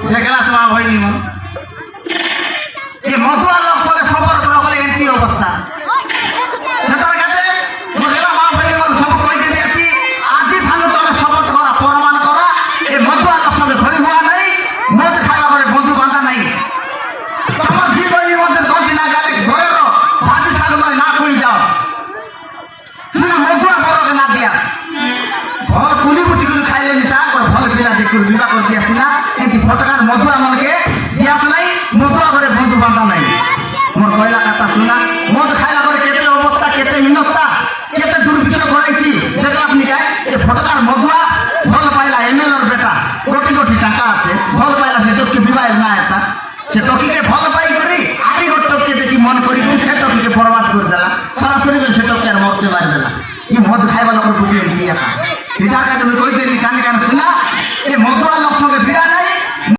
দেখলা তোমার হয়নি মন এই মধুয়া লোক সঙ্গে সবর করা বলে এমনি অবস্থা সেটার কাছে বুঝলা মা ভাই মন সব কই দিলে কি আদি ভালো তোমরা শপথ করা প্রমাণ করা এই মধুয়া লোক সঙ্গে ঘড়ি হওয়া নাই মদ খাওয়া করে বন্ধু বাঁধা নাই তোমার জীবনের মধ্যে গতি না গেলে ঘরে ভাজি শাক নয় না কই যাও শুনে মধুয়া বড়কে না দিয়া ভল কুলি বুটি করে খাইলে নিতা ভল পিলা দেখুর বিবাহ করে দিয়াছি না কিন্তু ফটকার মধুয়া মনকে দিয়াছ নাই মধুয়া করে বন্ধু বাঁধা নাই মোর কয়লা কথা শোনা মদ খাইলা করে কেতে অবস্থা কেতে হীনতা কেতে দুর্ভিক্ষ করাইছি দেখলা আপনি কে এই ফটকার মধুয়া ভল পাইলা এমএলএর বেটা কোটি কোটি টাকা আছে ভল পাইলা সে তোকে বিবাহ না এটা সে টকিকে ভল পাই করি আরি গোটকে দেখি মন করি সে টকিকে বরবাদ করে দেলা সরাসরি সে টকে আর মরতে মারি দেলা এই মদ খাইবা লোকের বুঝিয়ে দিয়ে এটার কাছে কই দিলি কানে কানে শোনা এই মধুয়া